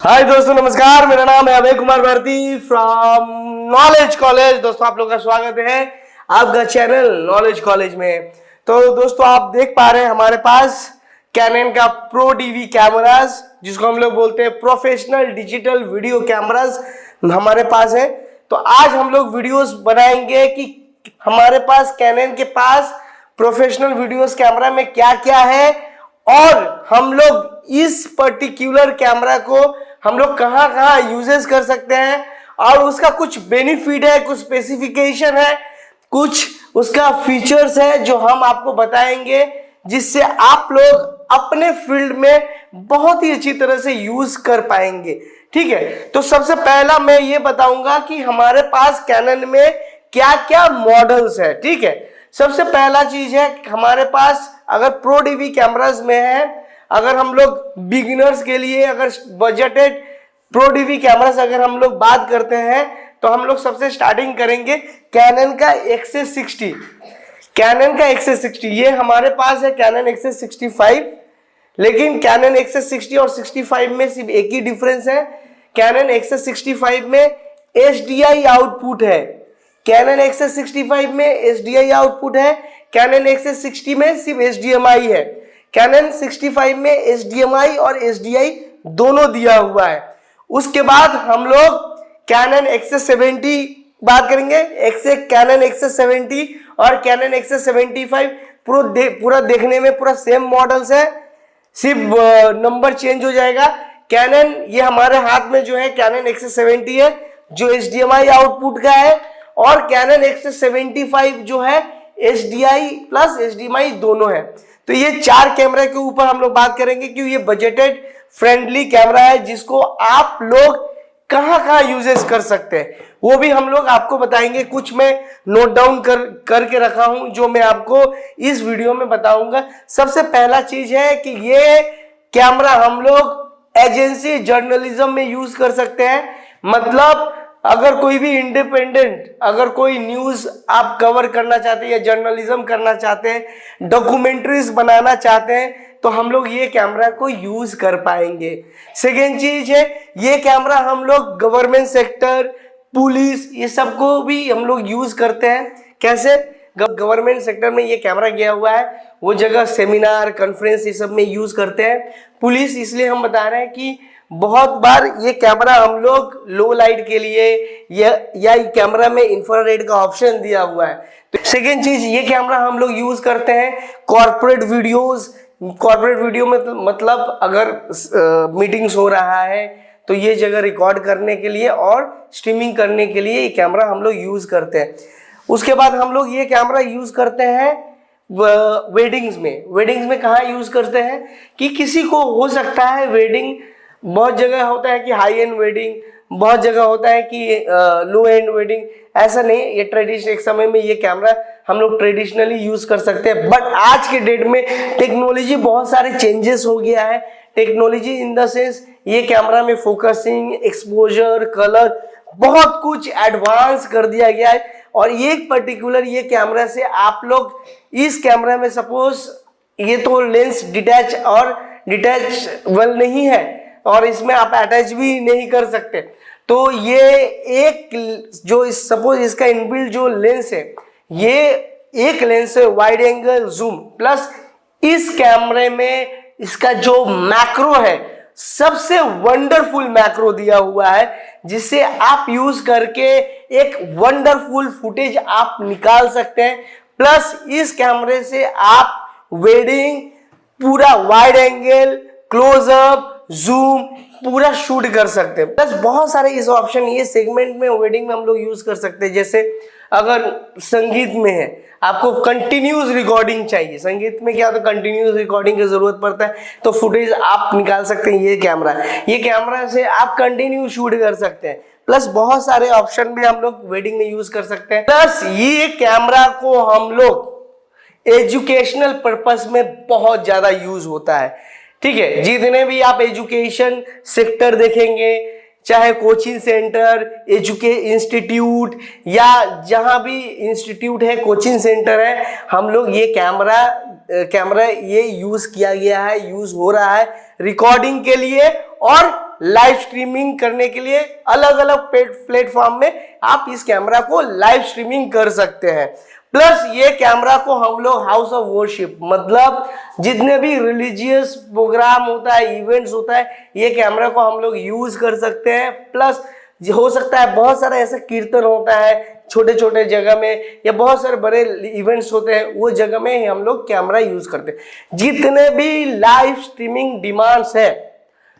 हाय दोस्तों, नमस्कार। मेरा नाम है Abhay Kumar Bharti from knowledge college. दोस्तों, आप लोगों का स्वागत है आपका चैनल नॉलेज कॉलेज में। तो दोस्तों, आप देख पा रहे हैं हमारे पास कैनन का प्रो डीवी कैमरास, जिसको हम लोग बोलते हैं प्रोफेशनल डिजिटल वीडियो कैमरास, हमारे पास है। तो आज हम लोग वीडियोस बनाएंगे कि हमारे पास कैनन के पास प्रोफेशनल वीडियोस कैमरा में क्या क्या है और हम लोग इस पर्टिकुलर कैमरा को हम लोग कहां कहां यूजेस कर सकते हैं और उसका कुछ बेनिफिट है, कुछ स्पेसिफिकेशन है, कुछ उसका फीचर्स है जो हम आपको बताएंगे, जिससे आप लोग अपने फील्ड में बहुत ही अच्छी तरह से यूज कर पाएंगे। ठीक है, तो सबसे पहला मैं ये बताऊंगा कि हमारे पास कैनन में क्या क्या मॉडल्स है। ठीक है, सबसे पहला चीज है हमारे पास अगर प्रो डीवी कैमरास में है, अगर हम लोग बिगिनर्स के लिए अगर बजटेड प्रो डीवी कैमरास अगर हम लोग बात करते हैं तो हम लोग सबसे स्टार्टिंग करेंगे कैनन का XS60। कैनन का XS60 ये हमारे पास है कैनन XS65, लेकिन कैनन XS60 और 65 में सिर्फ एक ही डिफरेंस है। कैनन XS65 में HDI आउटपुट है, कैनन XS65 में HDI आउटपुट है, कैनन XS60 में सिर्फ HDMI है। कैनन 65 में HDMI और HDI दोनों दिया हुआ है। उसके बाद हम लोग कैनन XS70 बात करेंगे। कैनन XS70 और कैनन XS75 पूरा देखने में पूरा सेम मॉडल्स है, सिर्फ नंबर चेंज हो जाएगा। कैनन ये हमारे हाथ में जो है कैनन XS70 है जो HDMI आउटपुट का है, और कैनन XS75 जो है HDI प्लस HDMI दोनों है। तो ये चार कैमरे के ऊपर हम लोग बात करेंगे क्योंकि ये बजटेड फ्रेंडली कैमरा है जिसको आप लोग कहां कहां यूजेस कर सकते हैं वो भी हम लोग आपको बताएंगे। कुछ मैं नोट डाउन करके रखा हूं जो मैं आपको इस वीडियो में बताऊंगा। सबसे पहला चीज है कि ये कैमरा हम लोग एजेंसी जर्नलिज्म में यूज कर सकते हैं। मतलब अगर कोई भी इंडिपेंडेंट अगर कोई न्यूज आप कवर करना चाहते हैं या जर्नलिज्म करना चाहते हैं, डॉक्यूमेंट्रीज बनाना चाहते हैं, तो हम लोग ये कैमरा को यूज कर पाएंगे। सेकेंड चीज है ये कैमरा हम लोग गवर्नमेंट सेक्टर, पुलिस, ये सबको भी हम लोग यूज करते हैं। कैसे? गवर्नमेंट सेक्टर में ये कैमरा गया हुआ है, वो जगह सेमिनार, कॉन्फ्रेंस ये सब में यूज करते हैं। पुलिस इसलिए हम बता रहे हैं कि बहुत बार ये कैमरा हम लोग लो लाइट के लिए या कैमरा में इंफ्रारेड का ऑप्शन दिया हुआ है। तो सेकेंड चीज ये कैमरा हम लोग यूज करते हैं कॉर्पोरेट वीडियोस। कॉर्पोरेट वीडियो में मतलब अगर मीटिंग्स हो रहा है तो ये जगह रिकॉर्ड करने के लिए और स्ट्रीमिंग करने के लिए ये कैमरा हम लोग यूज करते हैं। उसके बाद हम लोग ये कैमरा यूज करते हैं वेडिंग्स में। वेडिंग्स में कहाँ यूज करते हैं कि किसी को हो सकता है वेडिंग, बहुत जगह होता है कि हाई एंड वेडिंग, बहुत जगह होता है कि लो एंड वेडिंग। ऐसा नहीं, ये ट्रेडिशनल एक समय में ये कैमरा हम लोग ट्रेडिशनली यूज कर सकते हैं, बट आज के डेट में टेक्नोलॉजी बहुत सारे चेंजेस हो गया है। टेक्नोलॉजी इन द सेंस ये कैमरा में फोकसिंग, एक्सपोजर, कलर बहुत कुछ एडवांस कर दिया गया है। और ये पर्टिकुलर ये कैमरा से आप लोग इस कैमरा में सपोज ये तो लेंस डिटैचेबल नहीं है और इसमें आप अटैच भी नहीं कर सकते, तो ये एक जो सपोज इसका इनबिल्ट जो लेंस है ये एक लेंस है वाइड एंगल जूम, प्लस इस कैमरे में इसका जो मैक्रो है सबसे वंडरफुल मैक्रो दिया हुआ है, जिससे आप यूज करके एक वंडरफुल फुटेज आप निकाल सकते हैं। प्लस इस कैमरे से आप वेडिंग पूरा वाइड एंगल, क्लोजअप, जूम पूरा शूट कर सकते हैं। प्लस बहुत सारे इस ऑप्शन ये सेगमेंट में वेडिंग में हम लोग यूज कर सकते हैं। जैसे अगर संगीत में है, आपको कंटिन्यूस रिकॉर्डिंग चाहिए, संगीत में क्या तो कंटिन्यूस रिकॉर्डिंग की जरूरत पड़ता है, तो फुटेज आप निकाल सकते हैं। ये कैमरा से आप कंटिन्यू शूट कर सकते हैं। प्लस बहुत सारे ऑप्शन भी हम लोग वेडिंग में यूज कर सकते हैं। प्लस ये कैमरा को हम लोग एजुकेशनल पर्पस में बहुत ज्यादा यूज होता है। ठीक है, जितने भी आप एजुकेशन सेक्टर देखेंगे, चाहे कोचिंग सेंटर, इंस्टीट्यूट या जहां भी इंस्टीट्यूट है, कोचिंग सेंटर है, हम लोग ये कैमरा ये यूज किया गया है, यूज हो रहा है रिकॉर्डिंग के लिए और लाइव स्ट्रीमिंग करने के लिए अलग अलग प्लेटफॉर्म में आप इस कैमरा को लाइव स्ट्रीमिंग कर सकते हैं। प्लस ये कैमरा को हम लोग हाउस ऑफ वर्शिप, मतलब जितने भी रिलीजियस प्रोग्राम होता है, इवेंट्स होता है, ये कैमरा को हम लोग यूज कर सकते हैं। प्लस हो सकता है बहुत सारा ऐसा कीर्तन होता है छोटे छोटे जगह में, या बहुत सारे बड़े इवेंट्स होते हैं, वो जगह में हम लोग कैमरा यूज करते हैं। जितने भी लाइव स्ट्रीमिंग डिमांड्स है,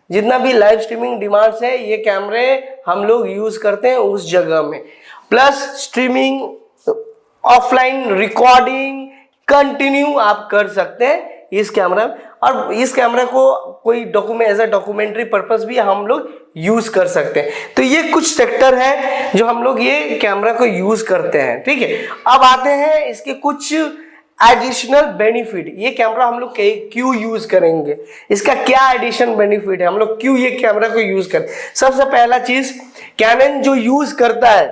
जितना भी लाइव स्ट्रीमिंग डिमांड्स है, ये कैमरे हम लोग यूज करते हैं उस जगह में। Plus streaming, offline recording continue आप कर सकते हैं इस कैमरा में। और इस कैमरा को कोई document, as a documentary purpose भी हम लोग यूज कर सकते हैं। तो ये कुछ सेक्टर है जो हम लोग ये कैमरा को यूज करते हैं, ठीक है। अब आते हैं इसके कुछ एडिशनल बेनिफिट। ये कैमरा हम लोग क्यों यूज करेंगे, इसका क्या एडिशन बेनिफिट है, हम लोग क्यों ये कैमरा को यूज करें। सबसे पहला चीज, कैनन जो यूज करता है,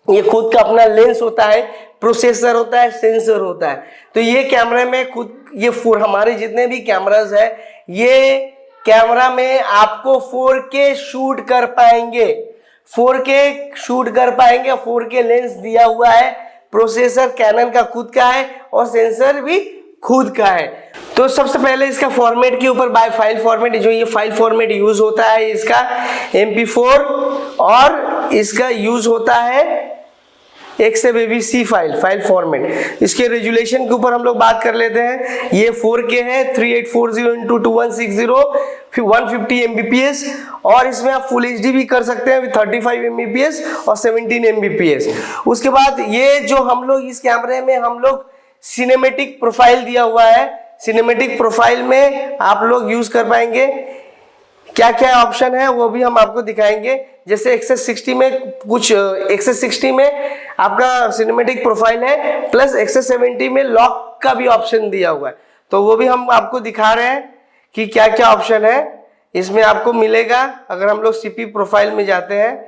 ये खुद का अपना लेंस होता है, प्रोसेसर होता है, सेंसर होता है। तो ये कैमरे में खुद ये हमारे जितने भी कैमरास है, ये कैमरा में आपको 4K शूट कर पाएंगे, 4K शूट कर पाएंगे। 4K लेंस दिया हुआ है, प्रोसेसर कैनन का खुद का है और सेंसर भी खुद का है। तो सबसे पहले इसका फॉर्मेट के ऊपर बाय फाइल फॉर्मेट, जो ये फाइल फॉर्मेट यूज होता है इसका MP4, और इसका यूज होता है XAVC फाइल फॉर्मेट। इसके रेजुलेशन के ऊपर हम लोग बात कर लेते हैं। ये 4K है, 3840x2160, 150 Mbps, और इसमें आप फुल HD भी कर सकते हैं 35 Mbps और 17 Mbps। उसके बाद ये जो हम लोग इस कैमरे में हम लोग सिनेमेटिक प्रोफाइल दिया हुआ है, सिनेमेटिक प्रोफाइल में आप लोग यूज कर पाएंगे। क्या क्या ऑप्शन है वो भी हम आपको दिखाएंगे। जैसे XS60 में कुछ, XS60 में आपका सिनेमेटिक प्रोफाइल है, प्लस XS70 में लॉक का भी ऑप्शन दिया हुआ है। तो वो भी हम आपको दिखा रहे हैं कि क्या क्या ऑप्शन है इसमें आपको मिलेगा। अगर हम लोग CP प्रोफाइल में जाते हैं,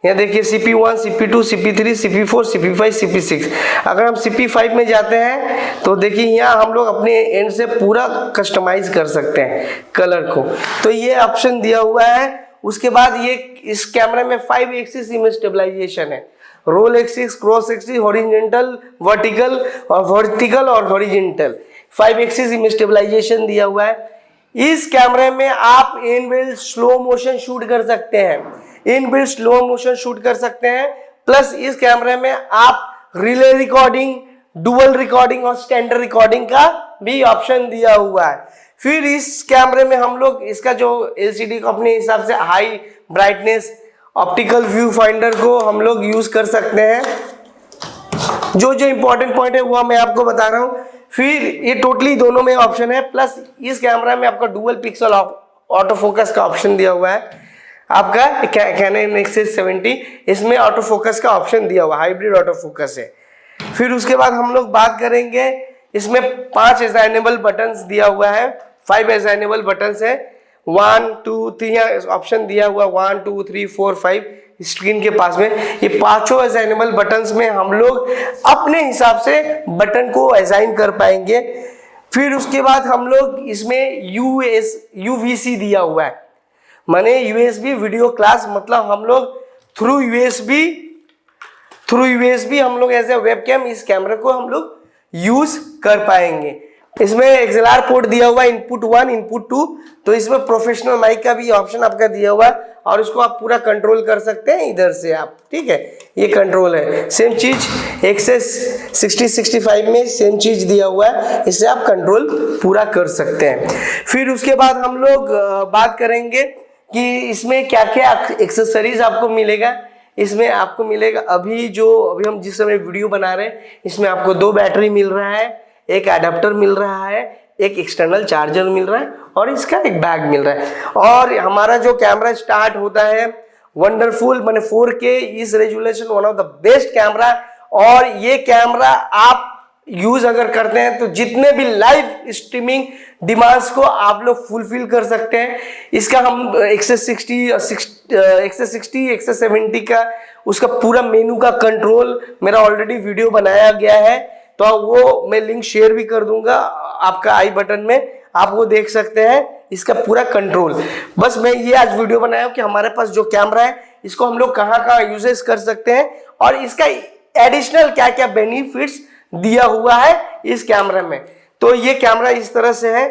यहाँ देखिए CP1, CP2, CP3, CP4, CP5, CP6। अगर हम CP5 में जाते हैं तो देखिए यहाँ हम लोग अपने एंड से पूरा कस्टमाइज कर सकते हैं कलर को। तो ये ऑप्शन दिया हुआ है। उसके बाद ये इस कैमरे में 5 एक्सिस इमेज स्टेबलाइजेशन है, roll axis, cross axis, horizontal, vertical और हॉरिजॉन्टल 5 एक्सिस इमेज स्टेबलाइजेशन दिया हुआ है। इस कैमरे में आप इनबिल्ट स्लो मोशन शूट कर सकते हैं, इनबिल्ट स्लो मोशन शूट कर सकते हैं। प्लस इस कैमरे में आप रिले रिकॉर्डिंग, डुअल रिकॉर्डिंग और स्टैंडर्ड रिकॉर्डिंग का भी ऑप्शन दिया हुआ है। फिर इस कैमरे में हम लोग इसका जो LCD को अपने हिसाब से high brightness, optical view finder को हम लोग यूज कर सकते हैं। जो जो इंपॉर्टेंट पॉइंट है वो मैं आपको बता रहा हूँ। फिर ये टोटली दोनों में ऑप्शन है। प्लस इस कैमरा में आपका डुअल पिक्सल ऑटो फोकस का ऑप्शन दिया हुआ है। आपका कैनन XS70, इसमें ऑटो फोकस का ऑप्शन दिया हुआ, हाइब्रिड ऑटो फोकस है। फिर उसके बाद हम लोग बात करेंगे, इसमें 5 असाइनेबल बटन्स दिया हुआ है, 5 असाइनेबल बटन्स है। 1 2 3 ऑप्शन दिया हुआ, 1 2 3 4 5 स्क्रीन के पास में। ये 5 असाइनेबल बटन्स में हम लोग अपने हिसाब से बटन को असाइन कर पाएंगे। फिर उसके बाद हम लोग इसमें UVC दिया हुआ है, माने USB वीडियो क्लास, मतलब हम लोग थ्रू USB हम लोग एज ए वेबकैम इस कैमरे को हम लोग यूज कर पाएंगे। इसमें XLR पोर्ट दिया हुआ है, इनपुट 1, इनपुट 2। तो इसमें प्रोफेशनल माइक का भी ऑप्शन आपका दिया हुआ है, और इसको आप पूरा कंट्रोल कर सकते हैं इधर से आप, ठीक है। ये कंट्रोल है। सेम चीज XS60-65 में सेम चीज दिया हुआ है, इससे आप कंट्रोल पूरा कर सकते हैं। फिर उसके बाद हम लोग बात करेंगे कि इसमें क्या क्या एक्सेसरीज आपको मिलेगा। इसमें आपको मिलेगा अभी हम जिस समय वीडियो बना रहे हैं, इसमें आपको 2 बैटरी मिल रहा है, एक अडेप्टर मिल रहा है, एक एक्सटर्नल चार्जर मिल रहा है, और इसका एक बैग मिल रहा है। और हमारा जो कैमरा स्टार्ट होता है वंडरफुल, माने 4K इस resolution, one of the best camera. और ये कैमरा आप यूज अगर करते हैं तो जितने भी लाइव स्ट्रीमिंग डिमांड्स को आप लोग फुलफिल कर सकते हैं। इसका हम XS60, XS70 का उसका पूरा मेनू का कंट्रोल मेरा ऑलरेडी वीडियो बनाया गया है, तो वो मैं लिंक शेयर भी कर दूंगा आपका आई बटन में, आप वो देख सकते हैं इसका पूरा कंट्रोल। बस मैं ये आज वीडियो बनाया हूं कि हमारे पास जो कैमरा है इसको हम लोग कहाँ कहाँ यूजेस कर सकते हैं और इसका एडिशनल क्या क्या बेनिफिट्स दिया हुआ है इस कैमरे में। तो ये कैमरा इस तरह से है।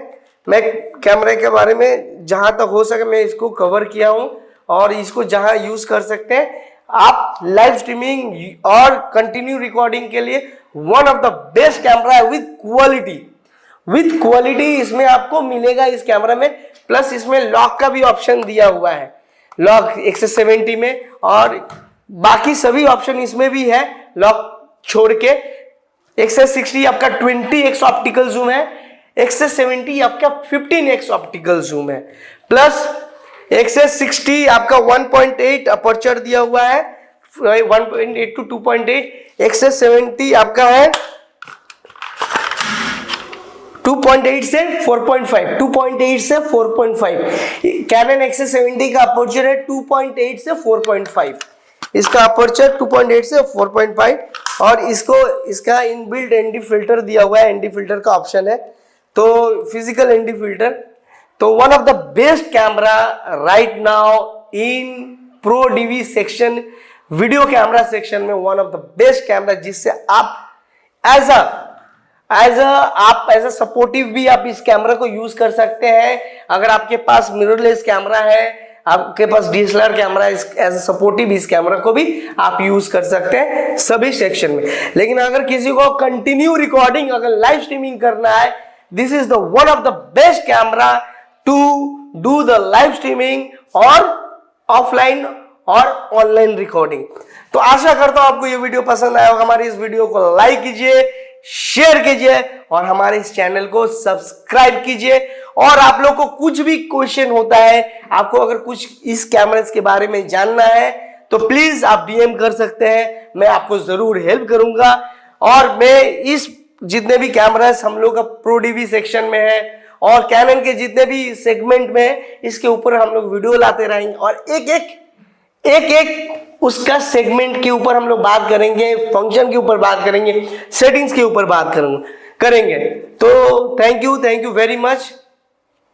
मैं कैमरे के बारे में जहां तक हो सके मैं इसको कवर किया हूं और इसको जहां यूज कर सकते हैं आप लाइव स्ट्रीमिंग और कंटिन्यू रिकॉर्डिंग के लिए one of the best camera है विथ क्वालिटी इसमें आपको मिलेगा इस कैमरा में। प्लस इसमें लॉक का भी ऑप्शन दिया हुआ है, लॉक 170 में, और बाकी सभी ऑप्शन इसमें भी है लॉक छोड़ के। 160 आपका 20x ऑप्टिकल जूम है, 170 आपका 15x ऑप्टिकल जूम है, प्लस 160 आपका 1.8 अपर्चर दिया हुआ है, 1.8 to 2.8। 170 आपका है 2.8 से 4.5, 2.8 से 4.5। कैनन 170 का अपर्चर है 2.8 से 4.5, इसका अपर्चर 2.8 से 4.5, और इसका इनबिल्ट एनडी फिल्टर दिया हुआ है, एनडी फिल्टर का ऑप्शन है, तो फिजिकल एनडी फिल्टर। तो one of the best camera right now in pro DV section, video camera section में one of the best camera, जिससे आप एज अ सपोर्टिव भी आप इस कैमरा को यूज कर सकते हैं। अगर आपके पास मिररलेस कैमरा है, आपके पास डीएसएलआर कैमरा है, एज अ सपोर्टिव इस कैमरा को भी आप यूज कर सकते हैं सभी सेक्शन में। लेकिन अगर किसी को कंटिन्यू रिकॉर्डिंग, अगर लाइव स्ट्रीमिंग करना है, this is the one of the best camera to do the live streaming और ऑफलाइन और ऑनलाइन रिकॉर्डिंग। तो आशा करता हूं आपको ये वीडियो पसंद आया होगा। हमारी इस वीडियो को लाइक कीजिए, शेयर कीजिए और हमारे इस चैनल को सब्सक्राइब कीजिए। और आप लोग को कुछ भी क्वेश्चन होता है, आपको अगर कुछ इस कैमरास के बारे में जानना है तो प्लीज आप डीएम कर सकते हैं, मैं आपको जरूर हेल्प करूंगा। और मैं इस जितने भी कैमरास हम लोग का प्रो डीवी सेक्शन में है और कैनन के जितने भी सेगमेंट में है, इसके ऊपर हम लोग वीडियो लाते रहेंगे और एक उसका सेगमेंट के ऊपर हम लोग बात करेंगे, फंक्शन के ऊपर बात करेंगे, सेटिंग्स के ऊपर बात करेंगे। तो थैंक यू वेरी मच।